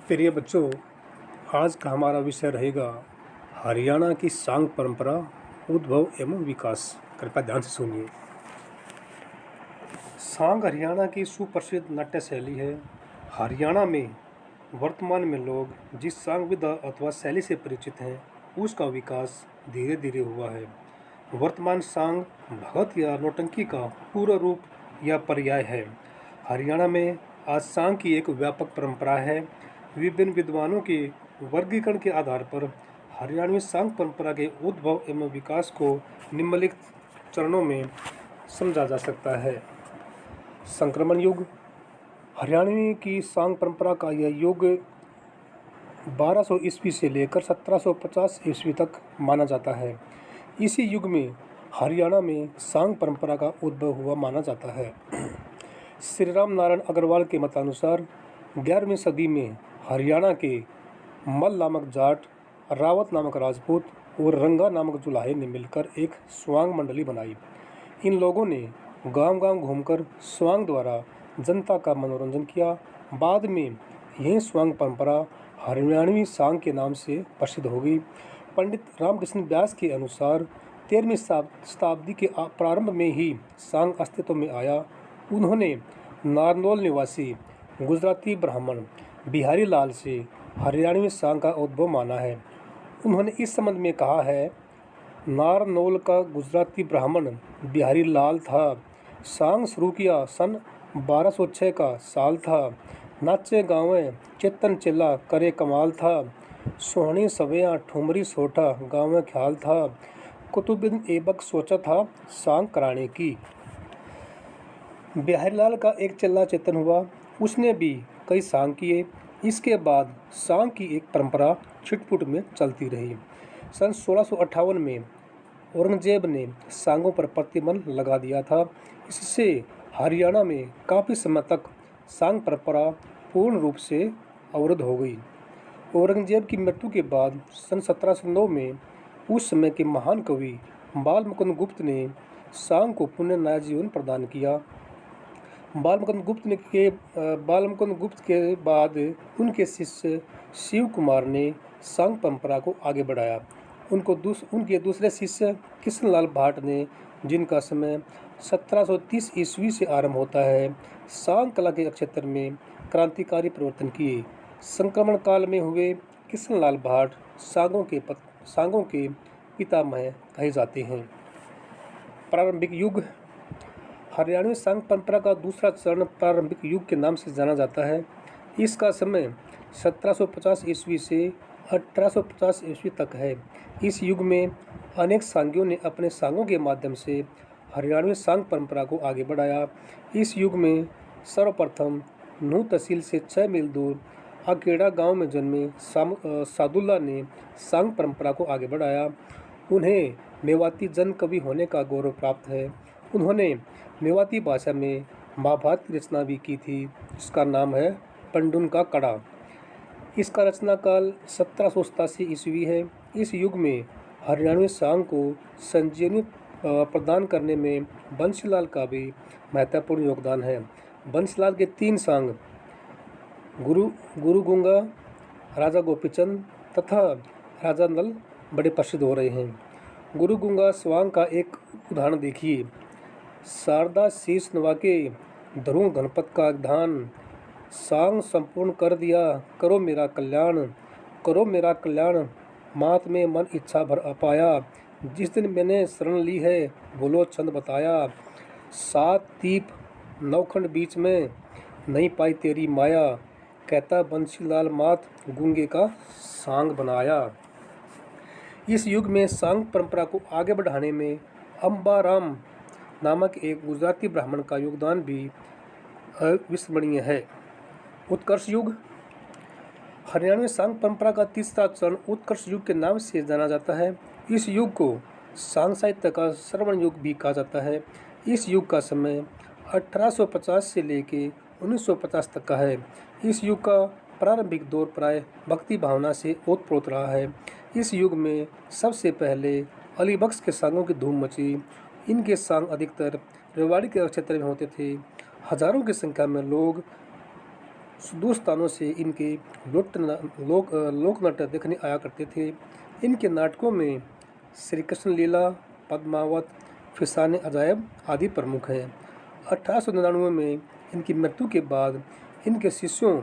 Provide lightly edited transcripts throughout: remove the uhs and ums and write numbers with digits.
प्रिय बच्चों, आज का हमारा विषय रहेगा हरियाणा की सांग परंपरा, उद्भव एवं विकास। कृपया ध्यान से सुनिए। सांग हरियाणा की सुप्रसिद्ध नाट्य शैली है। हरियाणा में वर्तमान में लोग जिस सांग विधा अथवा शैली से परिचित हैं, उसका विकास धीरे धीरे हुआ है। वर्तमान सांग भगत या नौटंकी का पूरा रूप या पर्याय है। हरियाणा में आज सांग की एक व्यापक परंपरा है। विभिन्न विद्वानों के वर्गीकरण के आधार पर हरियाणवी सांग परंपरा के उद्भव एवं विकास को निम्नलिखित चरणों में समझा जा सकता है। संक्रमण युग। हरियाणवी की सांग परंपरा का यह युग 1200 ईस्वी से लेकर 1750 ईस्वी तक माना जाता है। इसी युग में हरियाणा में सांग परंपरा का उद्भव हुआ माना जाता है। श्री राम नारायण अग्रवाल के मतानुसार 11वीं सदी में हरियाणा के मल नामक जाट, रावत नामक राजपूत और रंगा नामक जुलाहे ने मिलकर एक स्वांग मंडली बनाई। इन लोगों ने गांव-गांव घूमकर स्वांग द्वारा जनता का मनोरंजन किया। बाद में यही स्वांग परंपरा हरियाणवी सांग के नाम से प्रसिद्ध हो गई। पंडित रामकृष्ण व्यास के अनुसार 13वीं शताब्दी के प्रारंभ में ही सांग अस्तित्व में आया। उन्होंने नारनौल निवासी गुजराती ब्राह्मण बिहारी लाल से हरियाणवी सांग का उद्भव माना है। उन्होंने इस संबंध में कहा है, नारनौल का गुजराती ब्राह्मण बिहारी लाल था। सांग शुरू किया सन 1206 का साल था। नाचे गाँवें चेतन चेला करे कमाल था। सोहनी सवेयाँ ठुमरी सोठा गाँवें ख्याल था। कुतुबुद्दीन ऐबक सोचा था सांग कराने की। बिहारीलाल का एक चेला चेतन हुआ। उसने भी कई सांग किए। इसके बाद सांग की एक परंपरा छिटपुट में चलती रही। सन 1658 में औरंगजेब ने सांगों पर प्रतिबंध लगा दिया था। इससे हरियाणा में काफ़ी समय तक सांग परंपरा पूर्ण रूप से अवरुद्ध हो गई। औरंगजेब की मृत्यु के बाद सन 1709 में उस समय के महान कवि बाल मुकुंद गुप्त ने सांग को पुनः नया जीवन प्रदान किया। बाल मुकुंद गुप्त के बाद उनके शिष्य शिव कुमार ने सांग परंपरा को आगे बढ़ाया। उनके दूसरे शिष्य कृष्णलाल भाट ने, जिनका समय 1730 ईस्वी से आरंभ होता है, सांग कला के क्षेत्र में क्रांतिकारी परिवर्तन किए। संक्रमण काल में हुए कृष्णलाल भाट सांगों के पितामह कहे जाते हैं। प्रारंभिक युग। हरियाणवी सांग परंपरा का दूसरा चरण प्रारंभिक युग के नाम से जाना जाता है। इसका समय 1750 ईस्वी से 1850 ईस्वी तक है। इस युग में अनेक सांगियों ने अपने सांगों के माध्यम से हरियाणवी सांग परंपरा को आगे बढ़ाया। इस युग में सर्वप्रथम नूह तहसील से 6 मील दूर अकेड़ा गांव में जन्मे सादुल्ला ने सांग परंपरा को आगे बढ़ाया। उन्हें मेवाती जन कवि होने का गौरव प्राप्त है। उन्होंने मेवाती भाषा में महाभारत की रचना भी की थी, जिसका नाम है पंडुन का कड़ा। इसका रचना काल 1787 ईस्वी है। इस युग में हरियाणवी सांग को संजीवनी प्रदान करने में बंसीलाल का भी महत्वपूर्ण योगदान है। बंसीलाल के 3 सांग गुरु गूंगा, राजा गोपीचंद तथा राजा नल बड़े प्रसिद्ध हो रहे हैं। गुरु गूंगा स्वांग का एक उदाहरण देखिए। शारदा शीश नवाके धरूं गणपत का धान, सांग संपूर्ण कर दिया करो मेरा कल्याण, मात में मन इच्छा भर अपाया, जिस दिन मैंने शरण ली है बोलो छंद बताया, 7 दीप 9 खंड बीच में नहीं पाई तेरी माया, कहता बंसीलाल मात गूंगे का सांग बनाया। इस युग में सांग परंपरा को आगे बढ़ाने में अंबाराम नामक एक गुजराती ब्राह्मण का योगदान भी अविस्मरणीय है। उत्कर्ष युग। हरियाणवी सांग परंपरा का तीसरा चरण उत्कर्ष युग के नाम से जाना जाता है। इस युग को सांग साहित्य का श्रवण युग भी कहा जाता है। इस युग का समय 1850 से लेकर 1950 तक का है। इस युग का प्रारंभिक दौर प्राय भक्ति भावना से ओतप्रोत रहा है। इस युग में सबसे पहले अली बख्श के सांगों की धूम मची। इनके सांग अधिकतर रेवाड़ी के क्षेत्र में होते थे। हजारों की संख्या में लोग सुदूर स्थानों से इनके लोक नाट्य देखने आया करते थे। इनके नाटकों में श्री कृष्ण लीला, पद्मावत, फिसाने अजायब आदि प्रमुख हैं। 1899 में इनकी मृत्यु के बाद इनके शिष्यों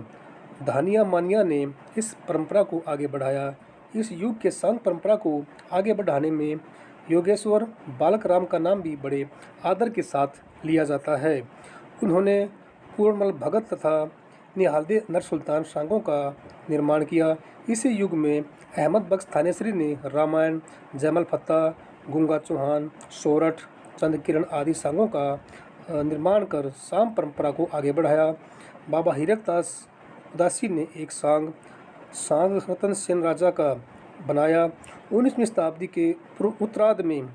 धानिया मानिया ने इस परंपरा को आगे बढ़ाया। इस युग के सांग परंपरा को आगे बढ़ाने में योगेश्वर बालक राम का नाम भी बड़े आदर के साथ लिया जाता है। उन्होंने पूर्णमल भगत तथा निहालदे नरसुल्तान सांगों का निर्माण किया। इसी युग में अहमद बख्श थानेसरी ने रामायण, जयमल फत्ता, गूंगा चौहान, सोरठ, चंद किरण आदि सांगों का निर्माण कर सांग परंपरा को आगे बढ़ाया। बाबा हीरकदास उदासी ने एक सांग रतन सेन राजा का बनाया। 19वीं शताब्दी के उत्तरार्ध में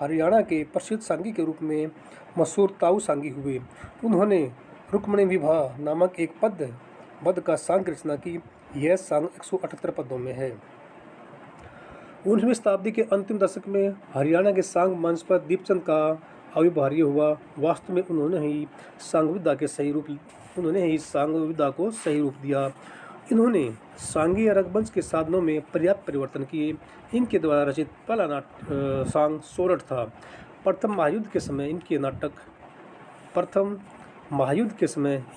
हरियाणा के प्रसिद्ध सांगी के रूप में मशहूर ताऊ सांगी हुए। उन्होंने रुक्मणी विवाह नामक एक पद का सांग की रचना की। यह सांग 178 पदों में है। 19वीं शताब्दी के अंतिम दशक में हरियाणा के सांग मंच पर दीपचंद का आविर्भाव हुआ। वास्तव में उन्होंने ही सांग विधा को सही रूप दिया। इन्होंने सांगीय रंगमंच के साधनों में पर्याप्त परिवर्तन किए। इनके द्वारा रचित पहला सांग सोरठ था। प्रथम महायुद्ध के समय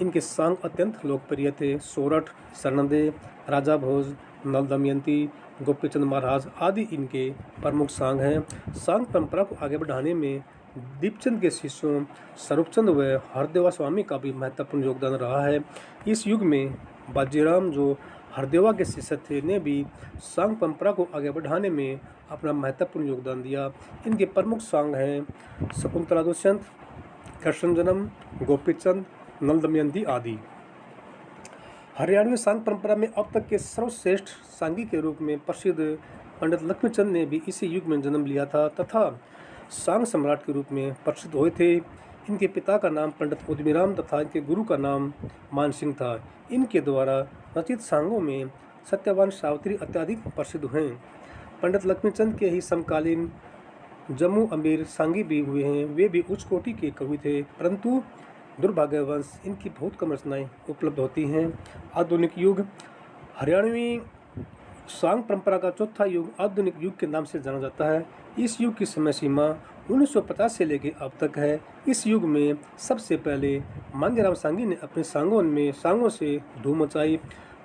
इनके सांग अत्यंत लोकप्रिय थे। सोरठ, सरनदे, राजा भोज, नल दमयंती, गोपीचंद महाराज आदि इनके प्रमुख सांग हैं। सांग परंपरा को आगे बढ़ाने में दीपचंद के शिष्यों स्वरूपचंद व हरदेवा स्वामी का भी महत्वपूर्ण योगदान रहा है। इस युग में बाजीराम, जो हरदेवा के शिष्य थे, ने भी सांग परंपरा को आगे बढ़ाने में अपना महत्वपूर्ण योगदान दिया। इनके प्रमुख सांग हैं शकुंतला दुष्यंत, कृष्ण जन्म, गोपीचंद, नल दमयंती आदि। हरियाणवी सांग परंपरा में अब तक के सर्वश्रेष्ठ सांगी के रूप में प्रसिद्ध पंडित लक्ष्मीचंद ने भी इसी युग में जन्म लिया था तथा सांग सम्राट के रूप में प्रसिद्ध हुए थे। इनके पिता का नाम पंडित उदमीराम तथा इनके गुरु का नाम मानसिंह था। इनके द्वारा रचित सांगों में सत्यवान सावित्री अत्यधिक प्रसिद्ध हैं। पंडित लक्ष्मीचंद के ही समकालीन जम्मू अमीर सांगी भी हुए हैं। वे भी उच्च कोटि के कवि थे, परंतु दुर्भाग्यवश इनकी बहुत कम रचनाएं उपलब्ध होती हैं। आधुनिक युग हरियाणवी सांग परंपरा का चौथा युग आधुनिक युग के नाम से जाना जाता है। इस युग की समय सीमा 1950 से लेकर अब तक है। इस युग में सबसे पहले मांगेराम सांगी ने अपने सांगों से धूम मचाई।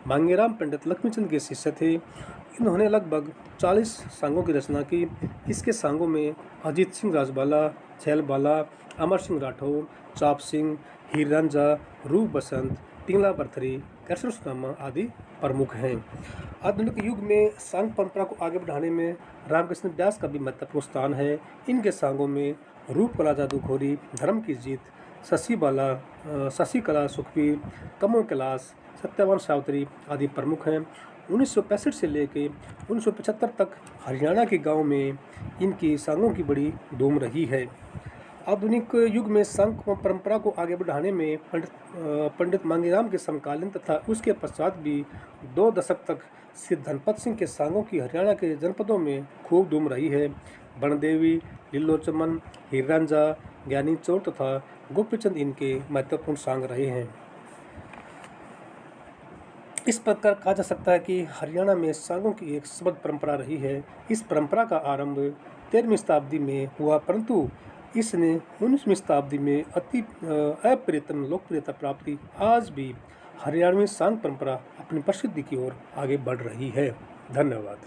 मांगेराम पंडित लक्ष्मीचंद के शिष्य थे। इन्होंने लगभग 40 सांगों की रचना की। इसके सांगों में अजीत सिंह राजबाला, छैलबाला, अमर सिंह राठौर, चाप सिंह, हीर रांझा, रूप बसंत, पिंगला बरथरी, कृष्ण सुदामा आदि प्रमुख हैं। आधुनिक युग में सांग परंपरा को आगे बढ़ाने में रामकृष्ण व्यास का भी महत्वपूर्ण स्थान है। इनके सांगों में रूप कला जादूखोरी, धर्म की जीत, शशिकला सुखबीर, कमो कैलाश, सत्यवान सावित्री आदि प्रमुख हैं। 1965 से लेकर 1975 तक हरियाणा के गांव में इनकी सांगों की बड़ी धूम रही है। आधुनिक युग में सांग परंपरा को आगे बढ़ाने में पंडित मांगेराम के समकालीन तथा उसके पश्चात भी 2 दशक तक श्री धनपत सिंह के सांगों की हरियाणा के जनपदों में खूब धूम रही है। बनदेवी, लीलो चमन, हीर रांझा, ज्ञानी चोर तथा गोपीचंद इनके महत्वपूर्ण सांग रहे हैं। इस प्रकार कहा जा सकता है कि हरियाणा में सांगों की एक समृद्ध परंपरा रही है। इस परंपरा का आरंभ 13वीं शताब्दी में हुआ, परंतु इसने 19वीं शताब्दी में अप्रतिम लोकप्रियता प्राप्त की। आज भी हरियाणवी सांग परंपरा अपनी प्रसिद्धि की ओर आगे बढ़ रही है। धन्यवाद।